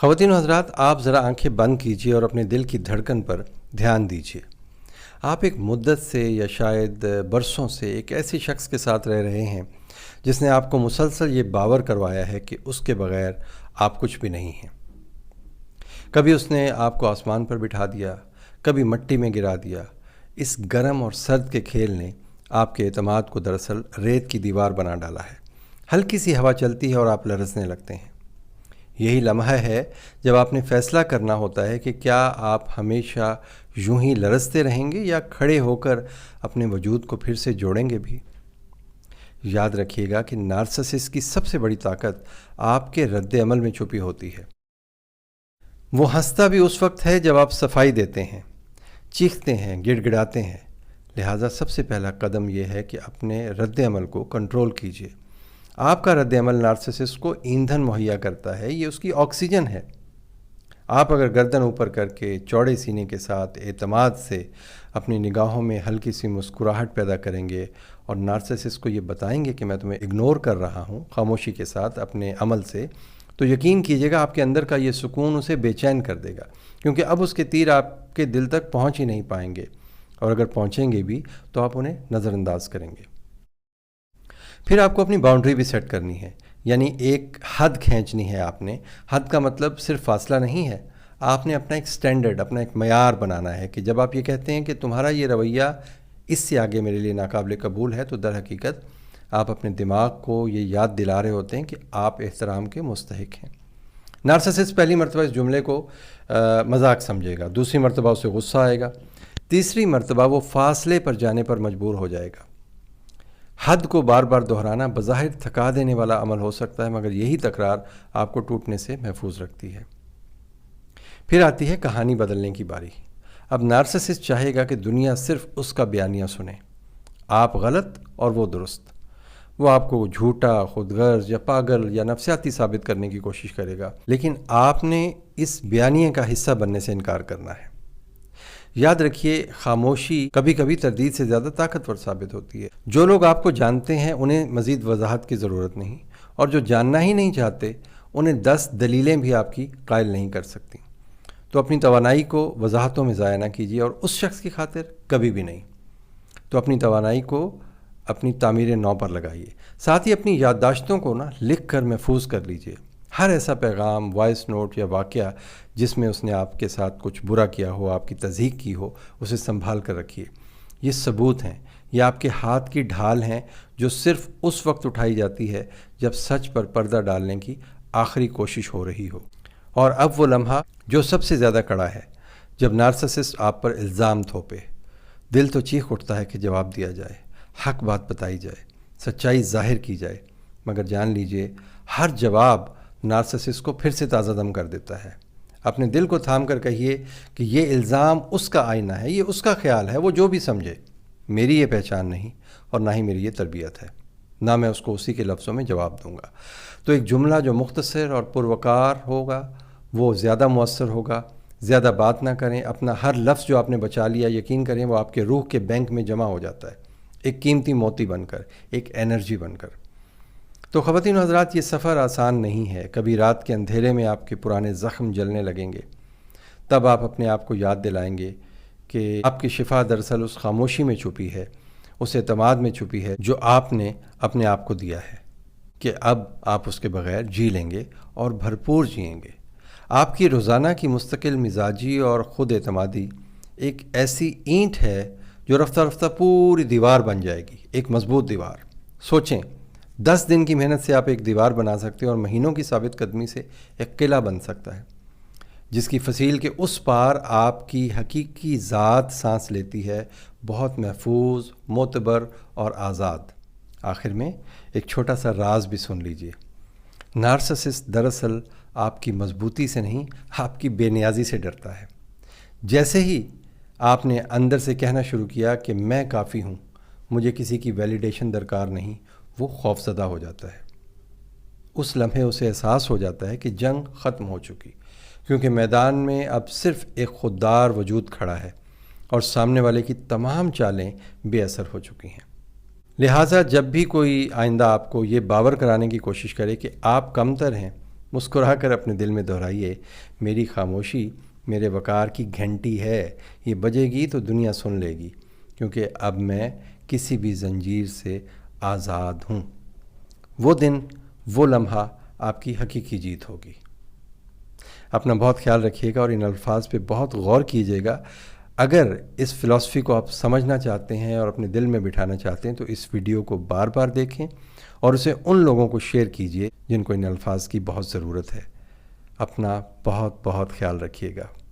ख़वातीन व हज़रात, आप ज़रा आंखें बंद कीजिए और अपने दिल की धड़कन पर ध्यान दीजिए। आप एक मुद्दत से या शायद बरसों से एक ऐसे शख्स के साथ रह रहे हैं जिसने आपको मुसलसल ये बावर करवाया है कि उसके बग़ैर आप कुछ भी नहीं हैं। कभी उसने आपको आसमान पर बिठा दिया, कभी मिट्टी में गिरा दिया। इस गर्म और सर्द के खेल ने आपके एतमाद को दरअसल रेत की दीवार बना डाला है। हल्की सी हवा चलती है और आप लरसने लगते हैं। यही लम्हा है जब आपने फ़ैसला करना होता है कि क्या आप हमेशा यूं ही लरसते रहेंगे या खड़े होकर अपने वजूद को फिर से जोड़ेंगे भी। याद रखिएगा कि नार्सिसिस्ट की सबसे बड़ी ताकत आपके रद्द अमल में छुपी होती है। वो हंसता भी उस वक्त है जब आप सफाई देते हैं, चीखते हैं, गिड़गिड़ाते हैं। लिहाजा सबसे पहला कदम यह है कि अपने रद्द अमल को कंट्रोल कीजिए। आपका रद्द अमल नार्सिसिस्ट को ईंधन मुहैया करता है, ये उसकी ऑक्सीजन है। आप अगर गर्दन ऊपर करके चौड़े सीने के साथ एतमाद से अपनी निगाहों में हल्की सी मुस्कुराहट पैदा करेंगे और नार्सिसिस्ट को ये बताएंगे कि मैं तुम्हें इग्नोर कर रहा हूँ खामोशी के साथ अपने अमल से, तो यकीन कीजिएगा आपके अंदर का ये सुकून उसे बेचैन कर देगा, क्योंकि अब उसके तीर आपके दिल तक पहुँच ही नहीं पाएंगे, और अगर पहुँचेंगे भी तो आप उन्हें नज़रअंदाज करेंगे। फिर आपको अपनी बाउंड्री भी सेट करनी है, यानी एक हद खींचनी है आपने। हद का मतलब सिर्फ फासला नहीं है, आपने अपना एक स्टैंडर्ड, अपना एक मयार बनाना है कि जब आप ये कहते हैं कि तुम्हारा ये रवैया इससे आगे मेरे लिए नाकाबिल कबूल है, तो दर हकीकत आप अपने दिमाग को ये याद दिला रहे होते हैं कि आप एहतराम के मुस्तहिक हैं। नार्सिसिस्ट पहली मरतबा इस जुमले को मजाक समझेगा, दूसरी मरतबा उसे गुस्सा आएगा, तीसरी मरतबा वो फासले पर जाने पर मजबूर हो जाएगा। हद को बार बार दोहराना बज़ाहिर थका देने वाला अमल हो सकता है, मगर यही तकरार आपको टूटने से महफूज रखती है। फिर आती है कहानी बदलने की बारी। अब नार्सिसिस्ट चाहेगा कि दुनिया सिर्फ उसका बयानिया सुने, आप गलत और वो दुरुस्त। वो आपको झूठा, खुदगर्ज या पागल या नफसियाती साबित करने की कोशिश करेगा, लेकिन आपने इस बयानिए का हिस्सा बनने से इनकार करना है। याद रखिए, खामोशी कभी कभी तरदीद से ज़्यादा ताकतवर साबित होती है। जो लोग आपको जानते हैं उन्हें मज़ीद वजाहत की ज़रूरत नहीं, और जो जानना ही नहीं चाहते उन्हें 10 दलीलें भी आपकी कायल नहीं कर सकती। तो अपनी तवानाई को वजाहतों में ज़ाया ना कीजिए, और उस शख्स की खातिर कभी भी नहीं। तो अपनी तवानाई को अपनी तामीर नौ पर लगाइए। साथ ही अपनी याददाश्तों को लिख कर महफूज कर लीजिए। हर ऐसा पैगाम, वॉइस नोट या वाक़या जिसमें उसने आपके साथ कुछ बुरा किया हो, आपकी तज़हीक की हो, उसे संभाल कर रखिए। ये सबूत हैं, ये आपके हाथ की ढाल हैं जो सिर्फ़ उस वक्त उठाई जाती है जब सच पर पर्दा डालने की आखिरी कोशिश हो रही हो। और अब वो लम्हा जो सबसे ज़्यादा कड़ा है, जब नार्सिसिस्ट आप पर इल्ज़ाम थोपे। दिल तो चीख उठता है कि जवाब दिया जाए, हक बात बताई जाए, सच्चाई ज़ाहिर की जाए, मगर जान लीजिए हर जवाब नार्सिसिस्ट को फिर से ताज़ा दम कर देता है। अपने दिल को थाम कर कहिए कि ये इल्ज़ाम उसका आईना है, ये उसका ख्याल है, वो जो भी समझे। मेरी ये पहचान नहीं और ना ही मेरी ये तरबियत है, ना मैं उसको उसी के लफ्ज़ों में जवाब दूंगा। तो एक जुमला जो मुख्तसर और पुरवकार होगा वो ज़्यादा मुअस्सर होगा। ज़्यादा बात ना करें, अपना हर लफ्ज़ जो आपने बचा लिया, यकीन करें वो आपके रूह के बैंक में जमा हो जाता है, एक कीमती मोती बनकर, एक एनर्जी बनकर। तो ख़वातीन व हज़रात, ये सफ़र आसान नहीं है। कभी रात के अंधेरे में आपके पुराने ज़ख्म जलने लगेंगे, तब आप अपने आप को याद दिलाएंगे कि आपकी शिफा दरअसल उस खामोशी में छुपी है, उस एतमाद में छुपी है जो आपने अपने आप को दिया है, कि अब आप उसके बग़ैर जी लेंगे और भरपूर जिएंगे। आपकी रोज़ाना की मुस्तकिल मिजाजी और ख़ुद एतमादी एक ऐसी ईंट है जो रफ्ता रफ्ता पूरी दीवार बन जाएगी, एक मजबूत दीवार। सोचें, 10 दिन की मेहनत से आप एक दीवार बना सकते हैं, और महीनों की साबित कदमी से एक किला बन सकता है, जिसकी फसील के उस पार आपकी हकीकी ज़ात सांस लेती है, बहुत महफूज, मोतबर और आज़ाद। आखिर में एक छोटा सा राज भी सुन लीजिए। नार्सिसिस्ट दरअसल आपकी मजबूती से नहीं, आपकी बेनियाजी से डरता है। जैसे ही आपने अंदर से कहना शुरू किया कि मैं काफ़ी हूँ, मुझे किसी की वैलिडेशन दरकार नहीं, वो खौफज़दा हो जाता है। उस लम्हे उसे एहसास हो जाता है कि जंग ख़त्म हो चुकी, क्योंकि मैदान में अब सिर्फ़ एक खुददार वजूद खड़ा है और सामने वाले की तमाम चालें बेअसर हो चुकी हैं। लिहाजा जब भी कोई आइंदा आपको ये बावर कराने की कोशिश करे कि आप कमतर हैं, مسکرا کر اپنے دل میں دہرائیے، میری خاموشی میرے وقار کی گھنٹی ہے، یہ بجے گی تو دنیا سن لے گی، کیونکہ اب میں کسی بھی زنجیر سے آزاد ہوں۔ وہ دن، وہ لمحہ آپ کی حقیقی جیت ہوگی۔ اپنا بہت خیال رکھیے گا اور ان الفاظ پہ بہت غور کیجیے گا۔ اگر اس فلسفی کو آپ سمجھنا چاہتے ہیں اور اپنے دل میں بٹھانا چاہتے ہیں تو اس ویڈیو کو بار بار دیکھیں اور اسے ان لوگوں کو شیئر کیجیے جن کو ان الفاظ کی بہت ضرورت ہے۔ اپنا بہت بہت خیال رکھیے گا۔